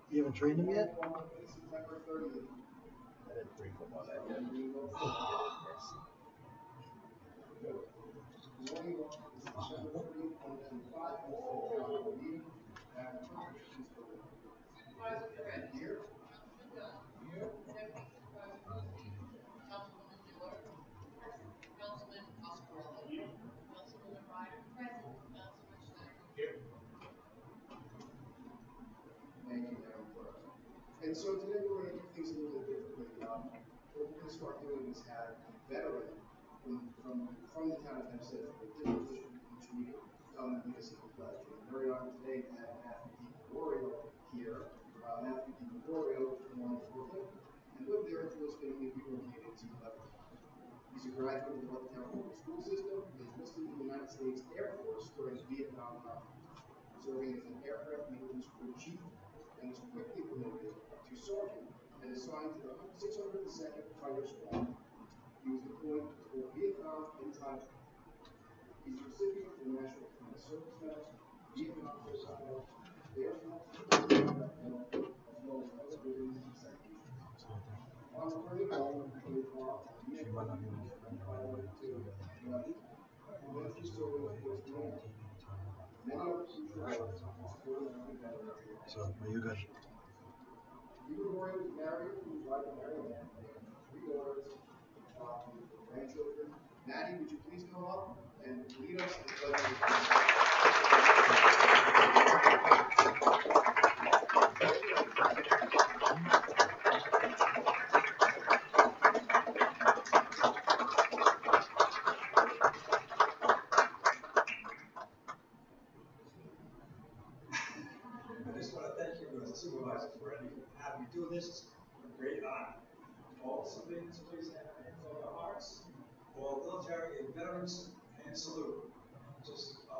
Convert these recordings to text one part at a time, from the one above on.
You haven't trained him yet? September 30th. I didn't free football that And we will see. Morning walk is September 30th, 2025, in the city council meeting. Madam Clerk, please go ahead. Supervisor Perez. Here. Councilman Dunn. Here. Deputy Supervisor Boosie. Councilwoman Miller. Present. Councilman Oscarello. Here. Councilwoman Ryder. Present. Councilman Schneider. Here. Thank you, Madam Clerk. And so today we're going to do things a little bit differently. What we're going to start doing is have a veteran from the town of Hempstead, from a different district each meeting, come and lead us in the pledge. And I'm very honored today to have Matthew DiGregorio here. Matthew DiGregorio was born in Brooklyn and lived there until his family relocated to Lebanon. He's a graduate of the Levittown Public School System. He enlisted in the United States Air Force during the Vietnam conflict, serving as an aircraft maintenance crew chief, and was quickly promoted to sergeant and assigned to the 602nd Fighter Squadron. He was deployed to both Vietnam and Thailand. He's a recipient of the National Defense Service Medal, Vietnam Service Medal, Air Force Aircraft Medal, as well as other buildings and citations. On returning home, he was involved in the Vietnam and Thailand to Lebanon. Matthew served as his command. Many of the crucial roles supporting American veterans. So, are you good? DiGregorio was married to his wife, Marianne, and they have 3 daughters, grandchildren. Maddie, would you please come up and lead us in the pledge of allegiance? I just want to thank you, Mr. Supervisor, for having me do this. It's a great honor. All the civilians, please have hands on their hearts. All military and veterans, and salute. Just I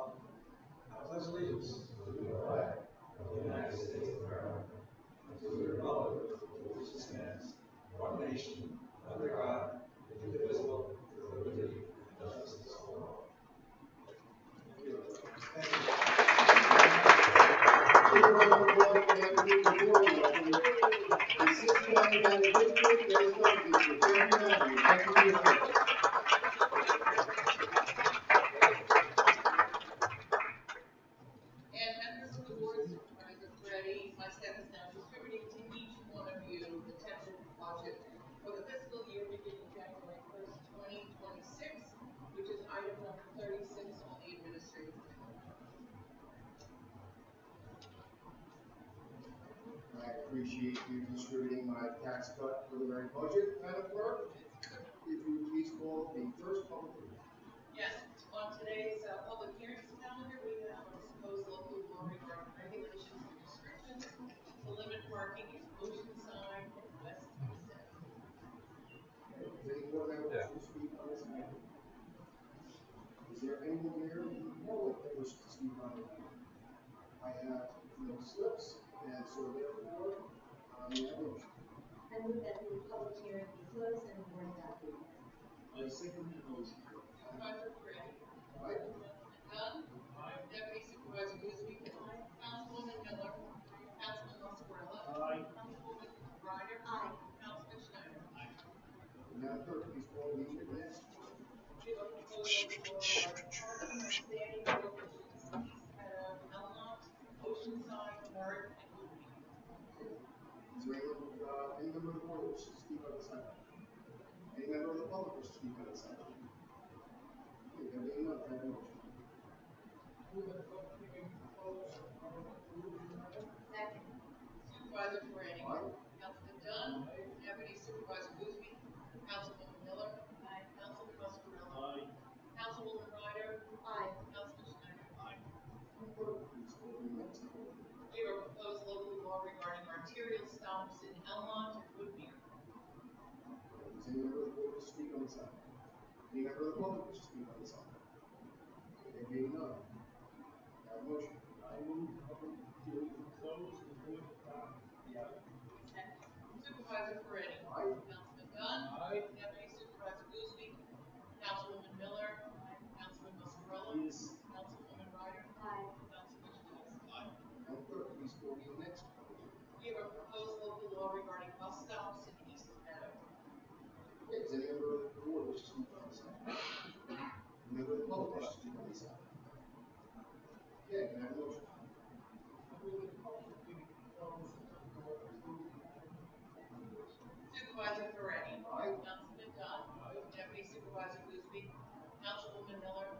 pledge allegiance to the flag of the United States of America, and to the republic for which it stands, one nation, under God, indivisible, with liberty and justice for all. Thank you. I appreciate you distributing my tax cut preliminary budget, Madam Clerk. If you would please call the first public hearing. Yes, on today's public hearings calendar, we have a proposed local law regarding regulations and restrictions to limit parking in Oceanside and West Hempstead. Is there any board member who wishes to speak on this matter? Is there anyone here in the public that wishes to speak on it? I have no slips, and so therefore, may I have a motion? I move that the public hearing be closed and the board adopted. I second the motion. Supervisor Gray. Aye. Councilman Dunn. Aye. Deputy Supervisor Boosie. Aye. Councilwoman Miller. Aye. Councilman Oscarello. Aye. Councilwoman Ryder. Aye. Councilman Schneider. Aye. Madam Clerk, please call the meeting again. We have a proposed local law regarding parking and standing prohibitions at Elmont, Oceanside, Merritt, and Woodbury. Is there any member of the board who wishes to speak on this item? Any member of the public wishes to speak on this item? Okay, there being none, can I have a motion? Second. Supervisor Perez. Aye. Councilman Dunn. Deputy Supervisor Boosie. Councilwoman Miller. Aye. Councilman Oscarello. Aye. Councilwoman Ryder. Aye. Councilman Schneider. Aye. Clerk, please call the this item? Any member of the public wish to speak on this item? There being none, I have a motion. I move public hearing to close and bring it back to the item. Supervisor Peretti. Aye. Councilman Dunn. Aye. Deputy Supervisor Busby. Councilwoman Miller. Councilman Muscarella. Yes. Councilwoman Ryder. Aye. Councilman Schneider. Aye. Madam Clerk, please call the next public hearing. We have a proposed local law regarding bus stops in East Meadow. Okay, does any member of the board wish to speak on this item? Any member of the public wish to speak on this item? Okay, can I have a motion? I move the public hearing to close and go through the item. Supervisor Peretti. Aye. Councilman Dunn. Aye. Deputy Supervisor Busby. Councilwoman Miller.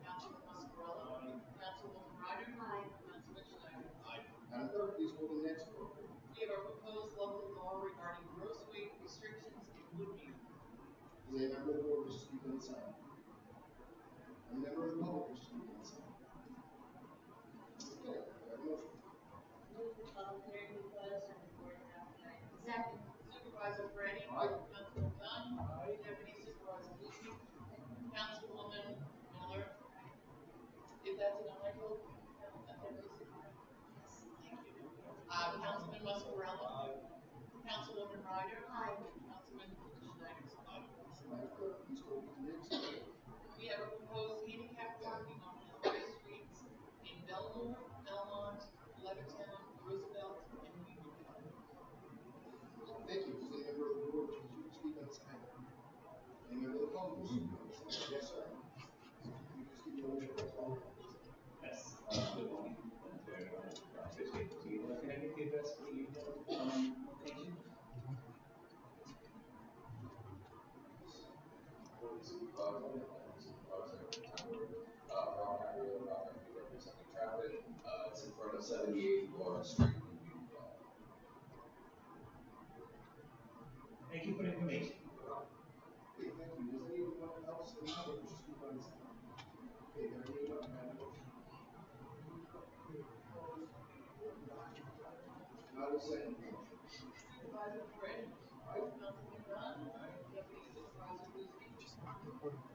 Councilman Muscarella. Councilwoman Ryder. Aye. Councilman Schneider. Aye. Madam Clerk, please call the next public hearing. We have a proposed local law regarding gross weight restrictions in Woodmere. Does any member of the board wish to speak on this item? Any member of the public wish to speak on this item? Okay, can I have a motion? Move the public hearing be closed and the board adopt the item. Second. Supervisor Freddie. Aye. Councilman Dunn. Aye. Deputy Supervisor Busby. Councilwoman Miller. If that's an aye vote, Deputy Supervisor. Thank you. Councilman Muscarella. Aye. Councilwoman Ryder. Aye. Councilman Schneider. Madam Clerk, please call the next public hearing. We have a proposed handicap parking on Hillary Streets in Belmore, Belmont, Levittown, Roosevelt, and Uniontown. Thank you. Does any member of the board wish to speak on this item? Any member of the public wish to speak on this item? Yes, sir. Can you just give me a motion, please? Yes. Good morning. Can I get the address for the location? Representing traffic. It's in front of 78 Lawrence Street. Thank you for the information. Okay, thank you. Does anyone else in the public wish to speak on this item? Okay, there being none, can I have a motion? I will second the motion. Supervisor Freddie. Aye. Councilman Dunn. Deputy Supervisor Busby.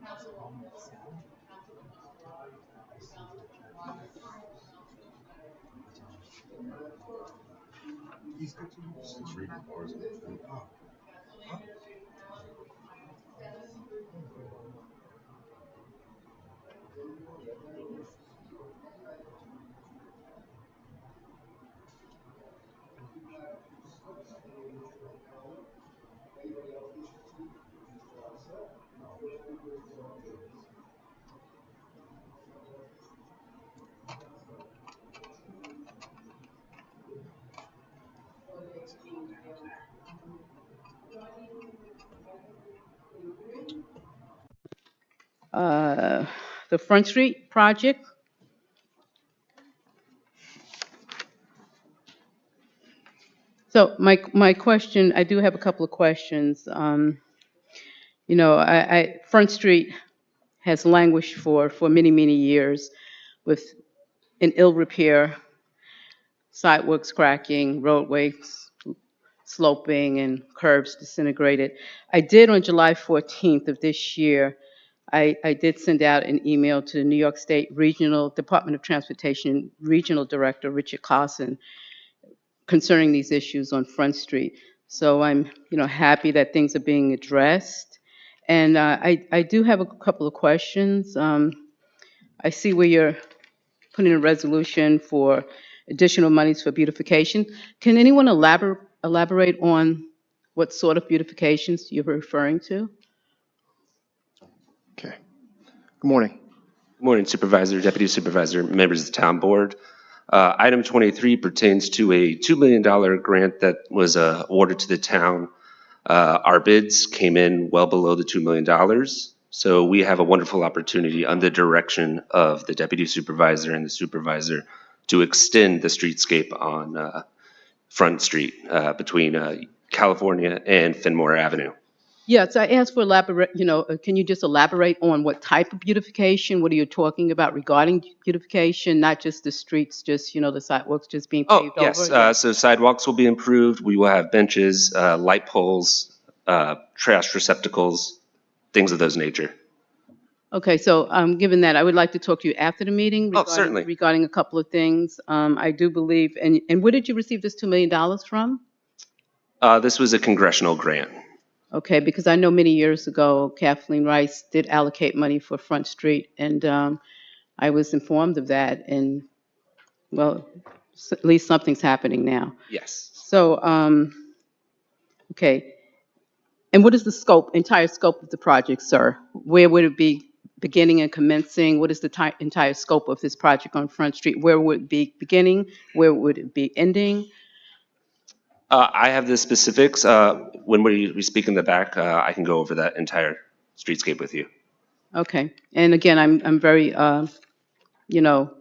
Councilwoman Miller. Councilman Muscarella. Councilwoman Ryder. Councilman Schneider. It's reading or is it? Oh. That's on the administrative calendar, item 7. Anybody else wish to speak? Mr. Ossett? No. First speaker is John Davis. The Front Street project. So my question, I do have a couple of questions. Front Street has languished for many, many years with an ill repair, sidewalks cracking, roadways sloping, and curbs disintegrated. I did on July 14th of this year, I did send out an email to the New York State Regional Department of Transportation Regional Director Richard Carson concerning these issues on Front Street. So I'm, happy that things are being addressed. And I do have a couple of questions. I see where you're putting a resolution for additional monies for beautification. Can anyone elaborate on what sort of beautifications you're referring to? Okay. Good morning. Good morning, Supervisor, Deputy Supervisor, members of the Town Board. Item 23 pertains to a $2 million grant that was awarded to the town. Our bids came in well below the $2 million. So we have a wonderful opportunity under the direction of the Deputy Supervisor and the Supervisor to extend the streetscape on Front Street between California and Fenmore Avenue. Yes, I asked for can you just elaborate on what type of beautification? What are you talking about regarding beautification? Not just the streets, just, the sidewalks just being paved over? Yes. So sidewalks will be improved. We will have benches, light poles, trash receptacles, things of those nature. Okay, so given that, I would like to talk to you after the meeting Oh, certainly. regarding a couple of things. I do believe, and where did you receive this $2 million from? This was a congressional grant. Okay, because I know many years ago, Kathleen Rice did allocate money for Front Street, and I was informed of that, and, well, at least something's happening now. Yes. So, okay, and what is the entire scope of the project, sir? Where would it be beginning and commencing? What is the entire scope of this project on Front Street? Where would it be beginning? Where would it be ending? I have the specifics. When we speak in the back, I can go over that entire streetscape with you. Okay, and again, I'm very, you know,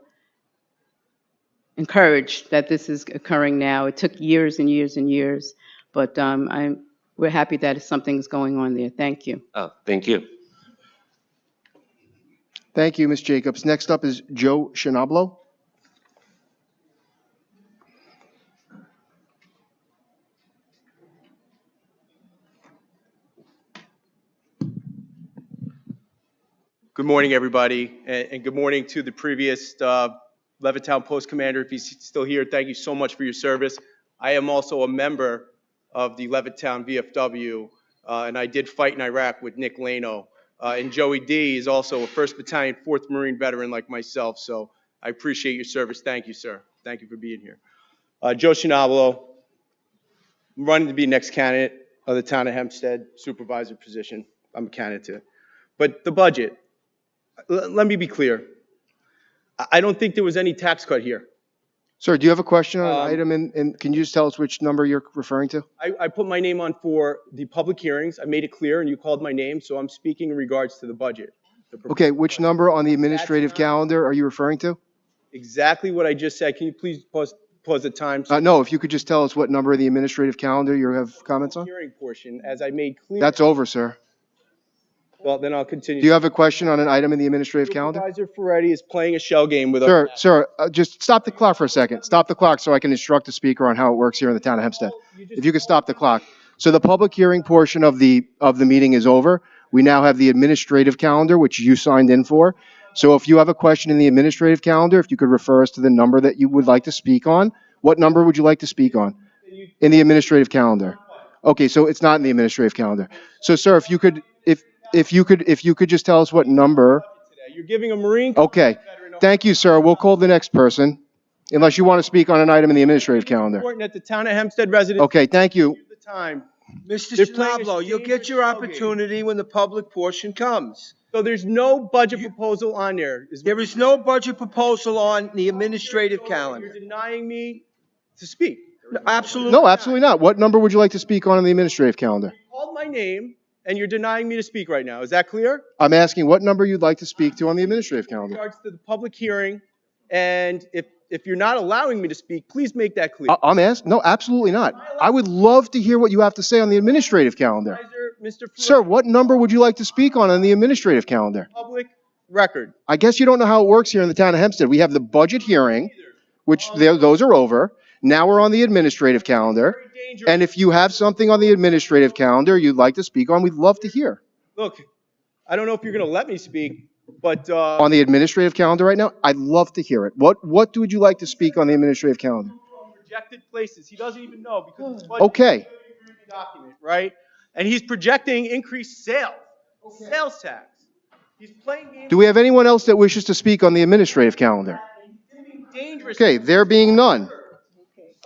encouraged that this is occurring now. It took years and years and years, but we're happy that something's going on there. Thank you. Oh, thank you. Thank you, Ms. Jacobs. Next up is Joe Shinablo. Good morning, everybody, and good morning to the previous Levittown Post Commander. If he's still here, thank you so much for your service. I am also a member of the Levittown VFW, and I did fight in Iraq with Nick Lano. And Joey D is also a 1st Battalion, 4th Marine veteran like myself, so I appreciate your service. Thank you, sir. Thank you for being here. Joe Shinablo, I'm running to be next candidate of the town of Hempstead supervisor position. I'm a candidate to it. But the budget. Let me be clear. I don't think there was any tax cut here. Sir, do you have a question on an item, and can you just tell us which number you're referring to? I put my name on for the public hearings. I made it clear, and you called my name, so I'm speaking in regards to the budget. Okay, which number on the administrative calendar are you referring to? Exactly what I just said. Can you please pause the time? No, if you could just tell us what number of the administrative calendar you have comments on? Hearing portion, as I made clear. That's over, sir. Well, then I'll continue. Do you have a question on an item in the administrative calendar? Supervisor Ferretti is playing a shell game with us. Sir, just stop the clock for a second. Stop the clock so I can instruct the speaker on how it works here in the town of Hempstead. If you could stop the clock. So the public hearing portion of the meeting is over. We now have the administrative calendar, which you signed in for. So if you have a question in the administrative calendar, if you could refer us to the number that you would like to speak on, what number would you like to speak on in the administrative calendar? Okay, so it's not in the administrative calendar. So, sir, if you could just tell us what number. You're giving a Marine. Okay. Thank you, sir. We'll call the next person, unless you want to speak on an item in the administrative calendar. Important that the town of Hempstead residents. Okay, thank you. The time. Mr. They're playing a Schnablo, you'll get your dangerous opportunity when the public portion comes. So there's no budget proposal on there. There is no budget proposal on the administrative You're calendar. denying me to speak. Absolutely. No, absolutely not. What number would you like to speak on the administrative calendar? You called my name, and you're denying me to speak right now. Is that clear? I'm asking what number you'd like to speak to on the administrative In calendar. regards to the public hearing, and if you're not allowing me to speak, please make that clear. I'm asking. No, absolutely not. I would love to hear what you have to say on the administrative calendar. Mr. Ferretti, Sir, what number would you like to speak on the administrative calendar? public record. I guess you don't know how it works here in the town of Hempstead. We have the budget hearing, which those are over. Now we're on the administrative calendar. Very dangerous. And if you have something on the administrative calendar you'd like to speak on, we'd love to hear. Look, I don't know if you're going to let me speak, but On the administrative calendar right now, I'd love to hear it. What would you like to speak on the administrative calendar? projected places. He doesn't even know because it's budget Okay. document, right? And he's projecting increased sales, sales tax. He's playing games. Do we have anyone else that wishes to speak on the administrative calendar? Dangerous. Okay, there being none.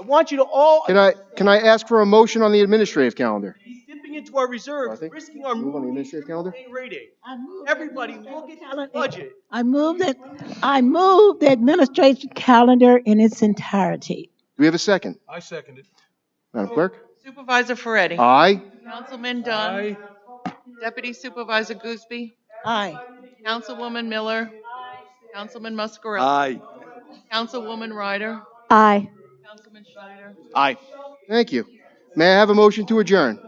I want you to all. Can I ask for a motion on the administrative calendar? He's dipping into our reserves, Dorothy, risking our move on the administrative calendar. rating. Everybody, look at the budget. I move the administration calendar in its entirety. Do we have a second? I second it. Madam Clerk? Supervisor Ferretti. Aye. Councilman Dunn. Deputy Supervisor Gooseby. Aye. Councilwoman Miller. Councilman Muscarelli. Aye. Councilwoman Ryder. Aye. Councilman Schneider. Aye. Thank you. May I have a motion to adjourn?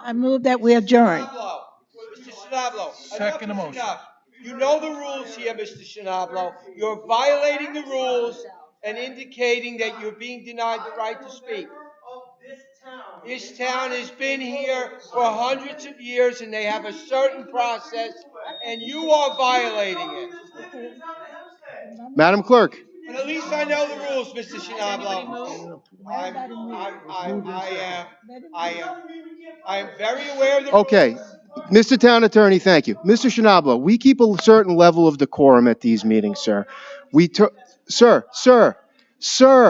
I move that we adjourn. Mr. Schnablo. Second enough is motion. enough. You know the rules here, Mr. Schnablo. You're violating the rules and indicating that you're being denied the right to speak. Of this This town has been here for hundreds of years, and they have a certain process, and you are violating it. Madam Clerk. But at least I know the rules, Mr. Shinablo. I am very aware of the rules. Okay. Mr. Town Attorney, thank you. Mr. Shinablo, we keep a certain level of decorum at these meetings, sir. Sir,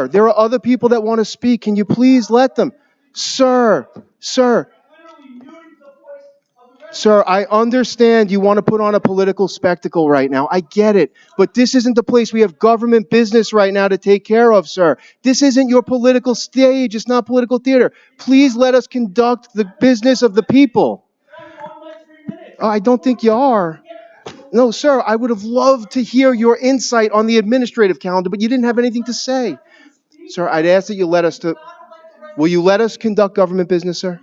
there are other people that want to speak. Can you please let them? Sir, I understand you want to put on a political spectacle right now. I get it. But this isn't the place. We have government business right now to take care of, sir. This isn't your political stage. It's not political theater. Please let us conduct the business of the people. I don't think you are. No, sir, I would have loved to hear your insight on the administrative calendar, but you didn't have anything to say. Sir, I'd ask that you let us to... Will you let us conduct government business, sir?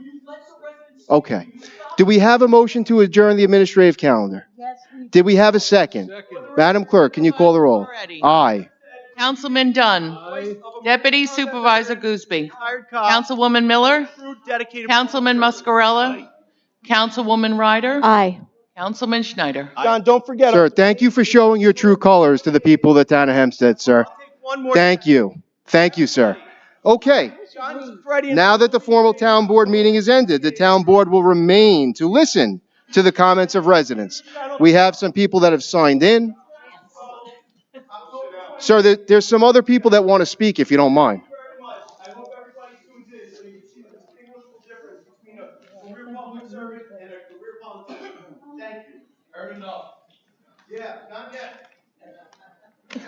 Okay. Do we have a motion to adjourn the administrative calendar? Yes, Did we have a second? Madam Clerk, can you call the roll? Aye. Councilman Dunn. Deputy Supervisor Gooseby. Councilwoman Miller. Councilman Muscarella. Councilwoman Ryder. Aye. Councilman Schneider. John, don't forget. Sir, thank you for showing your true colors to the people of the town of Hempstead, sir. Thank you. Thank you, sir. Okay. Now that the formal town board meeting is ended, the town board will remain to listen to the comments of residents. We have some people that have signed in. Sir, there's some other people that want to speak, if you don't mind. I hope everybody tunes in so you can see the distinguishable difference between a career public servant and a career politician. Thank you. Heard enough. Yeah, not yet.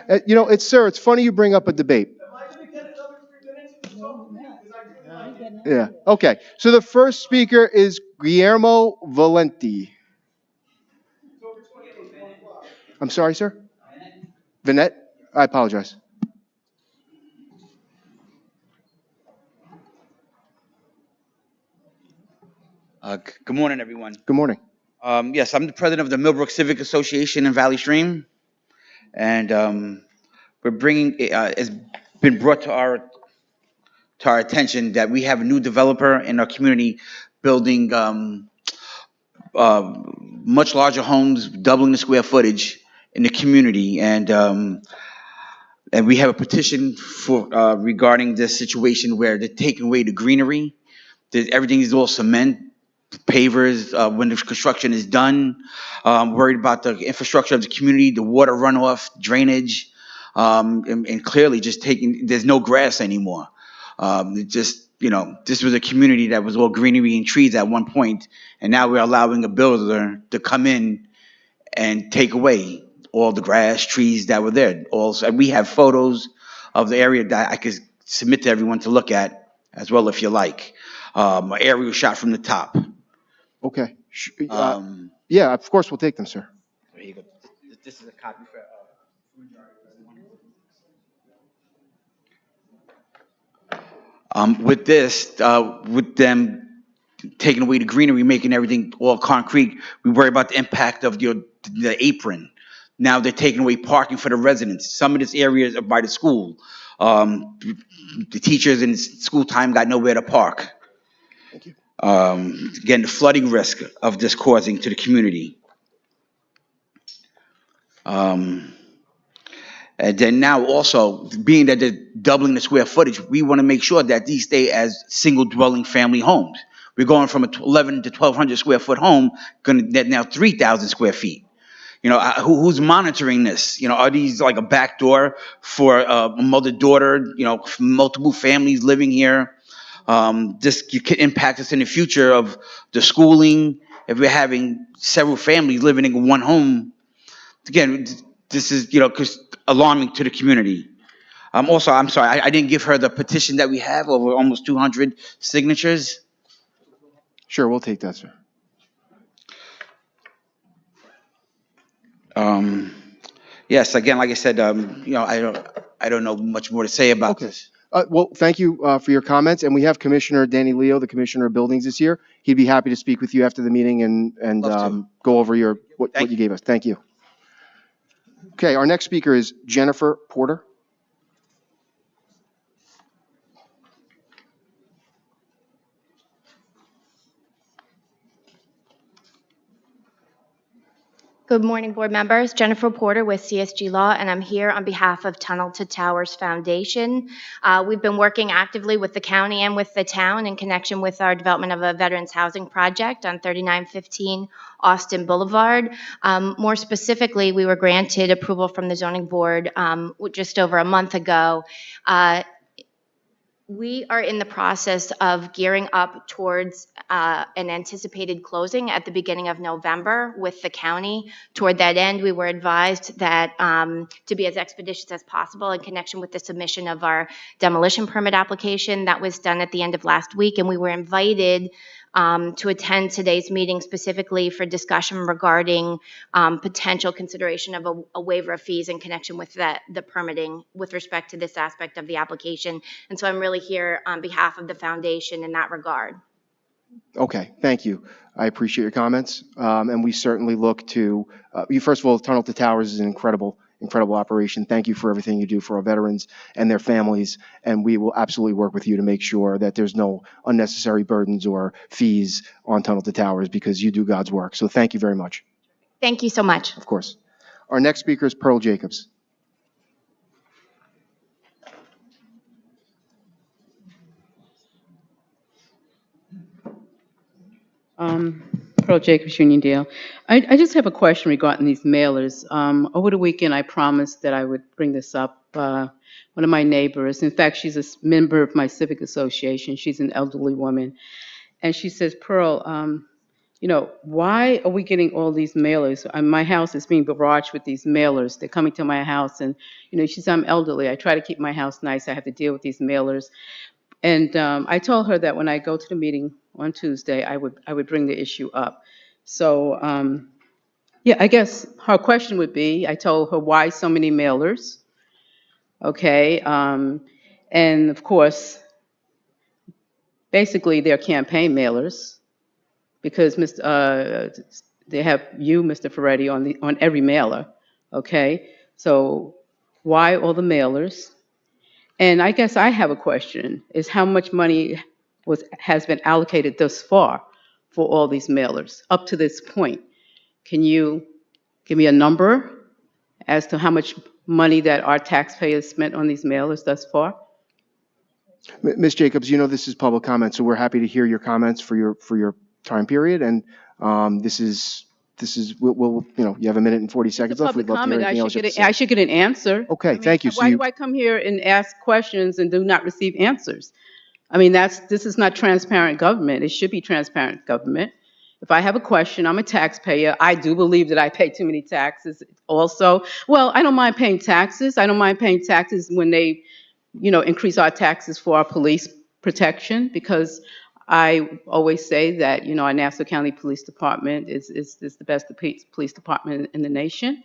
It's funny you bring up a debate. Am I going to get another 3 minutes? Because I really like it. Yeah. Okay. So the first speaker is Guillermo Valenti. I'm sorry, sir? Vanette? I apologize. Good morning, everyone. Good morning. Yes, I'm the president of the Millbrook Civic Association in Valley Stream, and we're bringing. It's been brought to our attention that we have a new developer in our community building much larger homes, doubling the square footage in the community, and we have a petition for regarding this situation where they're taking away the greenery. Everything is all cement, pavers, when the construction is done. Worried about the infrastructure of the community, the water runoff, drainage, and clearly just there's no grass anymore. This was a community that was all greenery and trees at one point, and now we're allowing a builder to come in and take away all the grass, trees that were there. Also, and we have photos of the area that I could submit to everyone to look at as well if you like. An aerial shot from the top. Okay. Yeah, of course we'll take them, sir. There you go. This is a copy for. With this, with them taking away the greenery, making everything all concrete, we worry about the impact of the apron. Now they're taking away parking for the residents. Some of this area is by the school. The teachers in school time got nowhere to park. Thank you. Again, the flooding risk of this causing to the community. And then now also, being that they're doubling the square footage, we want to make sure that these stay as single dwelling family homes. We're going from a 1,100 to 1,200 square foot home, going to get now 3,000 square feet. Who's monitoring this? Are these like a back door for a mother-daughter, multiple families living here? This could impact us in the future of the schooling. If we're having several families living in one home, again, this is, alarming to the community. Also, I'm sorry, I didn't give her the petition that we have over almost 200 signatures. Sure, we'll take that, sir. Yes, again, like I said, I don't know much more to say about this. Well, thank you for your comments, and we have Commissioner Danny Leo, the Commissioner of Buildings, is here. He'd be happy to speak with you after the meeting and go over what you gave us. Thank you. Okay, our next speaker is Jennifer Porter. Good morning, board members. Jennifer Porter with CSG Law, and I'm here on behalf of Tunnel to Towers Foundation. We've been working actively with the county and with the town in connection with our development of a veterans housing project on 3915 Austin Boulevard. More specifically, we were granted approval from the zoning board just over a month ago. We are in the process of gearing up towards an anticipated closing at the beginning of November with the county. Toward that end, we were advised that to be as expeditious as possible in connection with the submission of our demolition permit application. That was done at the end of last week, and we were invited to attend today's meeting specifically for discussion regarding potential consideration of a waiver of fees in connection with the permitting with respect to this aspect of the application. And so I'm really here on behalf of the foundation in that regard. Okay, thank you. I appreciate your comments. And we certainly look to, first of all, Tunnel to Towers is an incredible operation. Thank you for everything you do for our veterans and their families. And we will absolutely work with you to make sure that there's no unnecessary burdens or fees on Tunnel to Towers, because you do God's work. So thank you very much. Thank you so much. Of course. Our next speaker is Pearl Jacobs. Pearl Jacobs, Uniondale. I just have a question regarding these mailers. Over the weekend, I promised that I would bring this up. One of my neighbors, in fact, she's a member of my civic association. She's an elderly woman. And she says, Pearl, why are we getting all these mailers? My house is being barraged with these mailers. They're coming to my house. And, she said, I'm elderly. I try to keep my house nice. I have to deal with these mailers. And I told her that when I go to the meeting on Tuesday, I would bring the issue up. So, I guess her question would be, I told her why so many mailers, okay? And of course, basically they're campaign mailers because they have you, Mr. Ferretti, on every mailer, okay? So why all the mailers? And I guess I have a question, is how much money has been allocated thus far for all these mailers up to this point? Can you give me a number as to how much money that our taxpayers spent on these mailers thus far? Ms. Jacobs, this is public comment, so we're happy to hear your comments for your time period. And we'll you have a minute and 40 seconds left. We'd love to hear anything else you have to say. I should get an answer. Okay, thank you. Why do I come here and ask questions and do not receive answers? I mean, this is not transparent government. It should be transparent government. If I have a question, I'm a taxpayer. I do believe that I pay too many taxes also. Well, I don't mind paying taxes. I don't mind paying taxes when they, increase our taxes for our police protection, because I always say that, our Nassau County Police Department is the best police department in the nation.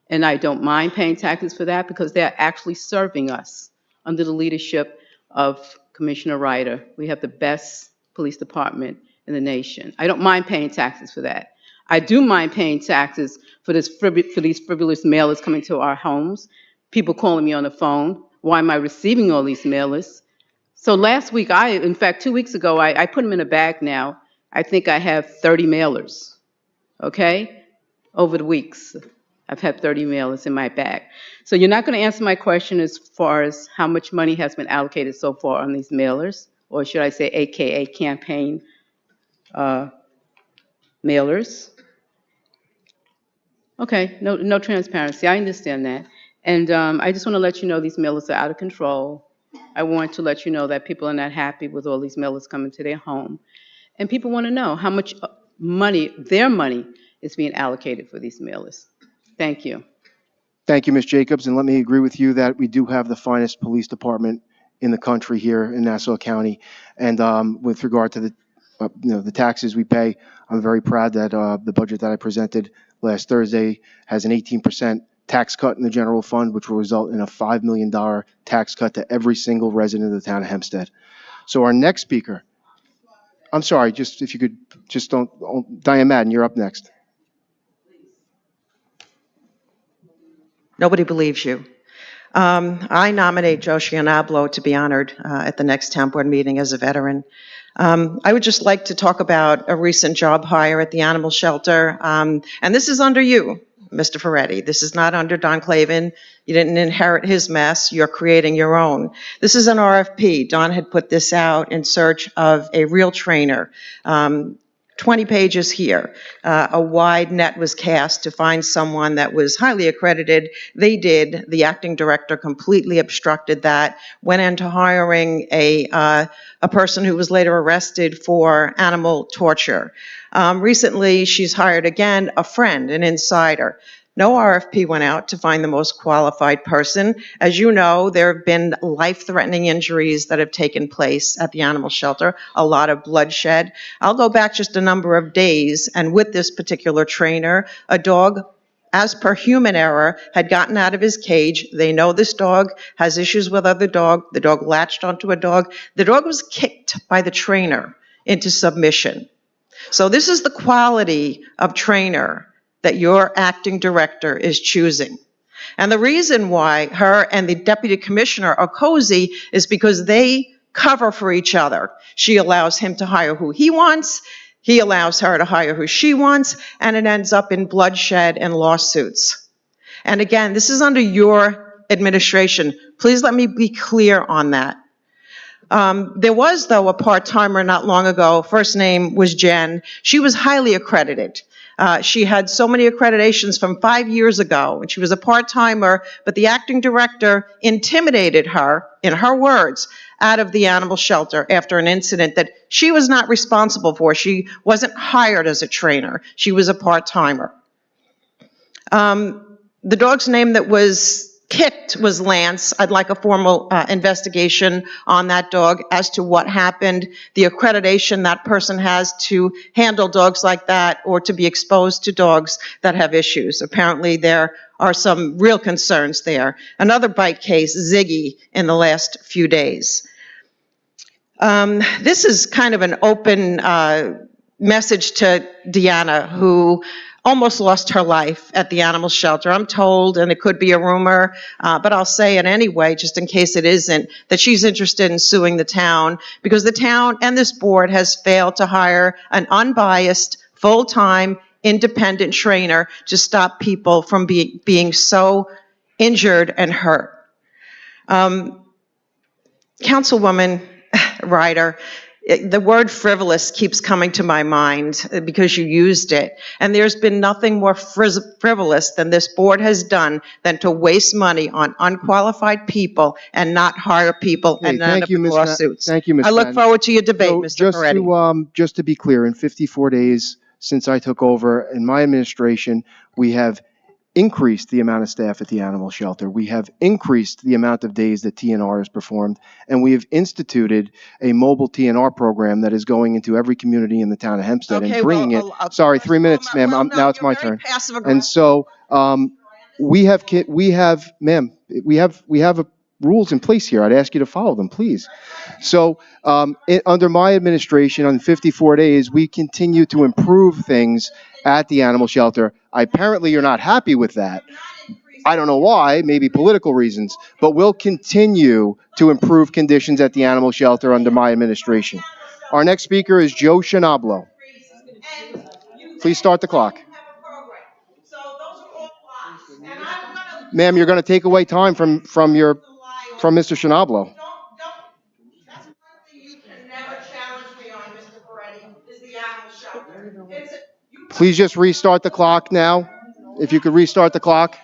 And I don't mind paying taxes for that because they're actually serving us under the leadership of Commissioner Ryder. We have the best police department in the nation. I don't mind paying taxes for that. I do mind paying taxes for these frivolous mailers coming to our homes, people calling me on the phone. Why am I receiving all these mailers? So last week, in fact, 2 weeks ago, I put them in a bag now. I think I have 30 mailers, okay? Over the weeks, I've had 30 mailers in my bag. So you're not going to answer my question as far as how much money has been allocated so far on these mailers, or should I say AKA campaign mailers? Okay, no transparency. I understand that. And I just want to let you know these mailers are out of control. I want to let you know that people are not happy with all these mailers coming to their home. And people want to know how much their money is being allocated for these mailers. Thank you. Thank you, Ms. Jacobs. And let me agree with you that we do have the finest police department in the country here in Nassau County. And with regard to the taxes we pay, I'm very proud that the budget that I presented last Thursday has an 18% tax cut in the general fund, which will result in a $5 million tax cut to every single resident of the town of Hempstead. So our next speaker, I'm sorry, just if you could, just don't, Diane Madden, you're up next. Nobody believes you. I nominate Joe Schianablo to be honored at the next town board meeting as a veteran. I would just like to talk about a recent job hire at the animal shelter, and this is under you, Mr. Ferretti. This is not under Don Clavin. You didn't inherit his mess. You're creating your own. This is an RFP. Don had put this out in search of a real trainer. 20 pages here. A wide net was cast to find someone that was highly accredited. They did. The acting director completely obstructed that, went into hiring a person who was later arrested for animal torture. Recently, she's hired again a friend, an insider. No RFP went out to find the most qualified person. As you know, there have been life-threatening injuries that have taken place at the animal shelter, a lot of bloodshed. I'll go back just a number of days, and with this particular trainer, a dog, as per human error, had gotten out of his cage. They know this dog has issues with other dog. The dog latched onto a dog. The dog was kicked by the trainer into submission. So this is the quality of trainer that your acting director is choosing. And the reason why her and the deputy commissioner are cozy is because they cover for each other. She allows him to hire who he wants, he allows her to hire who she wants, and it ends up in bloodshed and lawsuits. And again, this is under your administration. Please let me be clear on that. There was, though, a part-timer not long ago. First name was Jen. She was highly accredited. She had so many accreditations from 5 years ago, and she was a part-timer, but the acting director intimidated her, in her words, out of the animal shelter after an incident that she was not responsible for. She wasn't hired as a trainer. She was a part-timer. The dog's name that was kicked was Lance. I'd like a formal investigation on that dog as to what happened, the accreditation that person has to handle dogs like that or to be exposed to dogs that have issues. Apparently there are some real concerns there. Another bite case, Ziggy, in the last few days. This is kind of an open message to Deanna, who almost lost her life at the animal shelter. I'm told, and it could be a rumor, but I'll say it anyway, just in case it isn't, that she's interested in suing the town because the town and this board has failed to hire an unbiased, full-time, independent trainer to stop people from being so injured and hurt. Councilwoman Ryder, the word frivolous keeps coming to my mind because you used it. And there's been nothing more frivolous than this board has done than to waste money on unqualified people and not hire people and end up in lawsuits. Thank you, Ms. I look Madden. forward to your debate, Mr. Just Ferretti. just to be clear, in 54 days since I took over in my administration, we have increased the amount of staff at the animal shelter. We have increased the amount of days that TNR is performed, and we have instituted a mobile TNR program that is going into every community in the town of Hempstead and bringing it. Sorry, 3 minutes, ma'am. Now it's my turn. And so we have, ma'am, we have rules in place here. I'd ask you to follow them, please. So under my administration, on 54 days, we continue to improve things at the animal shelter. Apparently, you're not happy with that. I don't know why, maybe political reasons, but we'll continue to improve conditions at the animal shelter under my administration. Our next speaker is Joe Schianablo. Please start the clock. Ma'am, you're going to take away time from Mr. Schianablo. That's one thing you can never challenge me on, Mr. Ferretti, is the animal shelter. Please just restart the clock now. If you could restart the clock.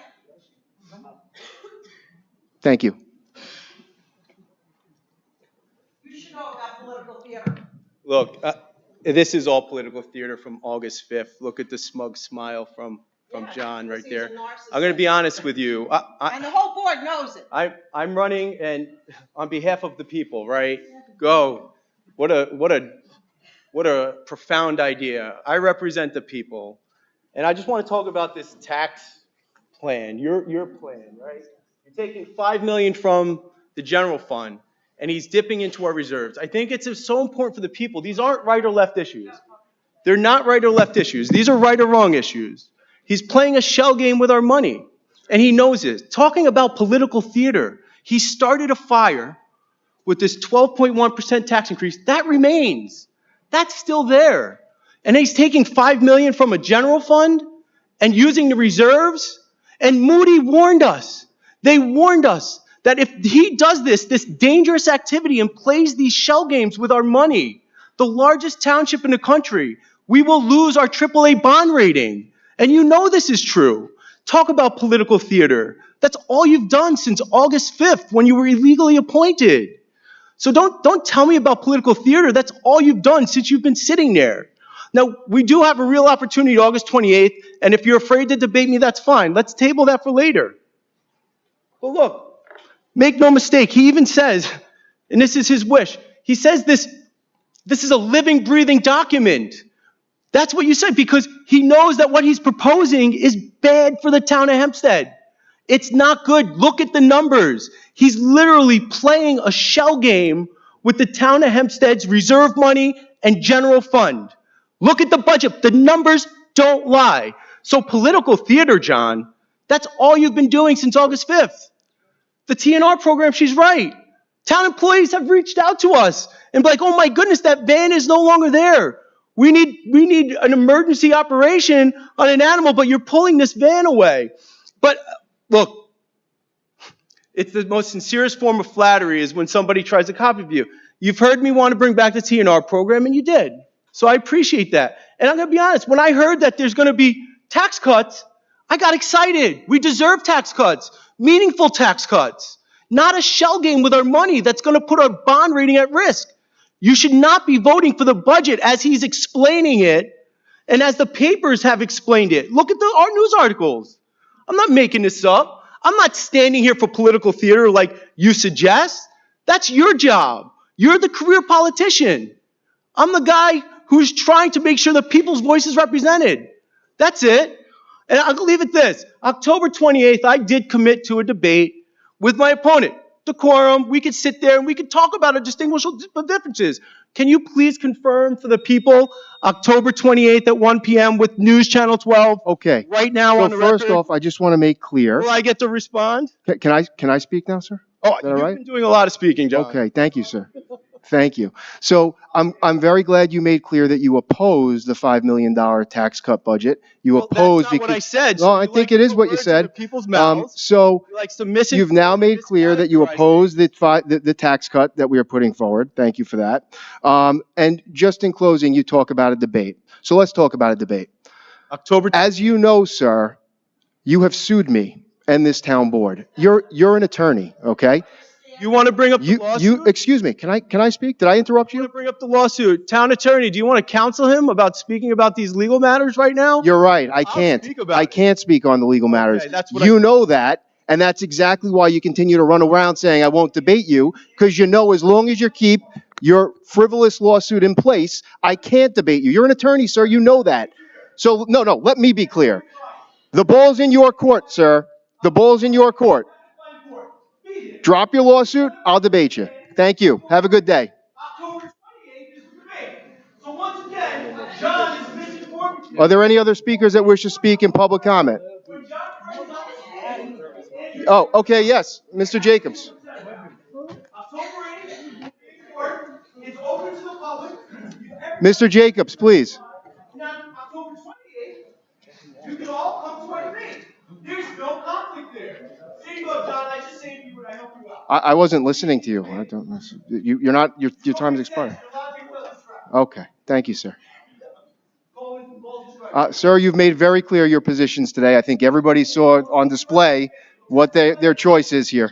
Thank you. You should know about political theater. Look, this is all political theater from August 5th. Look at the smug smile from John right there. I'm going to be honest with you. And the whole board knows it. I'm running and on behalf of the people, right? Go. What a profound idea. I represent the people. And I just want to talk about this tax plan, your plan, right? You're taking $5 million from the general fund, and he's dipping into our reserves. I think it's so important for the people. These aren't right or left issues. They're not right or left issues. These are right or wrong issues. He's playing a shell game with our money. And he knows it. Talking about political theater, he started a fire with this 12.1% tax increase. That remains. That's still there. And he's taking $5 million from a general fund and using the reserves. And Moody warned us. They warned us that if he does this dangerous activity and plays these shell games with our money, the largest township in the country, we will lose our AAA bond rating. And you know this is true. Talk about political theater. That's all you've done since August 5th when you were illegally appointed. So don't tell me about political theater. That's all you've done since you've been sitting there. Now, we do have a real opportunity August 28th, and if you're afraid to debate me, that's fine. Let's table that for later. But look, make no mistake, he even says, and this is his wish, he says this is a living, breathing document. That's what you said, because he knows that what he's proposing is bad for the town of Hempstead. It's not good. Look at the numbers. He's literally playing a shell game with the town of Hempstead's reserve money and general fund. Look at the budget. The numbers don't lie. So political theater, John, that's all you've been doing since August 5th. The TNR program, she's right. Town employees have reached out to us and be like, oh my goodness, that van is no longer there. We need an emergency operation on an animal, but you're pulling this van away. But look, it's the most sincerest form of flattery is when somebody tries to copy you. You've heard me want to bring back the TNR program, and you did. So I appreciate that. And I'm going to be honest, when I heard that there's going to be tax cuts, I got excited. We deserve tax cuts, meaningful tax cuts, not a shell game with our money that's going to put our bond rating at risk. You should not be voting for the budget as he's explaining it and as the papers have explained it. Look at our news articles. I'm not making this up. I'm not standing here for political theater like you suggest. That's your job. You're the career politician. I'm the guy who's trying to make sure the people's voice is represented. That's it. And I'll leave it this. October 28th, I did commit to a debate with my opponent. Decorum, we could sit there and we could talk about our distinguishable differences. Can you please confirm for the people October 28th at 1 p.m. with News Channel 12? Okay. Right now on the record. So first off, I just want to make clear. Will I get to respond? Can I speak now, sir? Oh, Is that you've all right? been doing a lot of speaking, John. Okay, thank you, sir. Thank you. So I'm very glad you made clear that you oppose the $5 million tax cut budget. You oppose that's not what I said. No, So I you think like it to is put what you words said. into people's mouths. So You like to misinform, you've now made clear that you mischaracterize oppose the tax cut that we are putting forward. Thank you for that. And just in closing, you talk about a debate. So let's talk about a debate. October. As you know, sir, you have sued me and this town board. You're an attorney, okay? You want to bring up the lawsuit? Excuse me. Can I speak? Did I interrupt You you? want to bring up the lawsuit. Town attorney, do you want to counsel him about speaking about these legal matters right now? You're right. I can't. speak about I it. can't speak on the legal matters. that's what You know that, and that's exactly why you continue to run around saying I won't debate you, because you know as long as you keep your frivolous lawsuit in place, I can't debate you. You're an attorney, sir. You know that. So no, let me be clear. The ball's in your court, sir. The ball's in your court. Drop your lawsuit. I'll debate you. Thank you. Have a good day. October 28th is the debate. So once again, John is misinforming you. Are there any other speakers that wish to speak in public comment? When John first got this in, Oh, okay, yes. Mr. Jacobs. October 8th, court is open to the public. Mr. Jacobs, please. Now, October 28th, you can all come to a debate. There's no conflict there. There you go, John. I just saved you, and I helped you out. I wasn't listening to you. I don't know. You're not, your time is expired. Okay, thank you, sir. Sir, you've made very clear your positions today. I think everybody saw on display what their choice is here.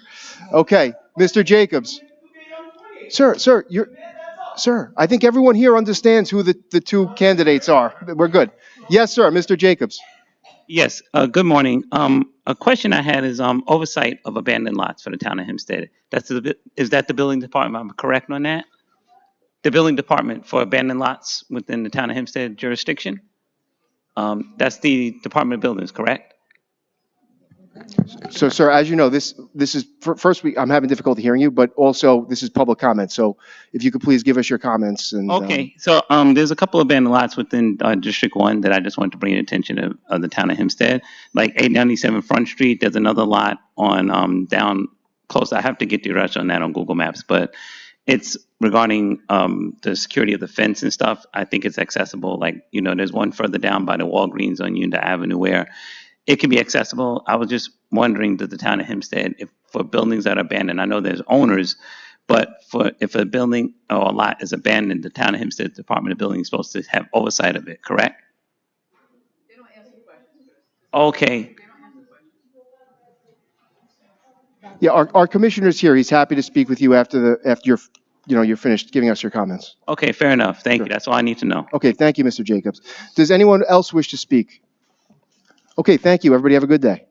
Okay, Mr. Jacobs. Sir, I think everyone here understands who the two candidates are. We're good. Yes, sir, Mr. Jacobs. Yes, good morning. A question I had is oversight of abandoned lots for the town of Hempstead. Is that the building department? Am I correct on that? The building department for abandoned lots within the town of Hempstead jurisdiction? That's the Department of Buildings, correct? So, sir, as you know, this is, first, I'm having difficulty hearing you, but also this is public comment. So if you could please give us your comments and. Okay, so there's a couple of abandoned lots within District 1 that I just wanted to bring the attention of the town of Hempstead. Like 897 Front Street, there's another lot on down close. I have to get the address on that on Google Maps, but it's regarding the security of the fence and stuff. I think it's accessible. Like, there's one further down by the Walgreens on Union Avenue where it can be accessible. I was just wondering, does the town of Hempstead, if for buildings that are abandoned, I know there's owners, but if a building or a lot is abandoned, the town of Hempstead Department of Building is supposed to have oversight of it, correct? Okay. Yeah, our commissioner's here. He's happy to speak with you after you're finished giving us your comments. Okay, fair enough. Thank you. That's all I need to know. Okay, thank you, Mr. Jacobs. Does anyone else wish to speak? Okay, thank you. Everybody have a good day.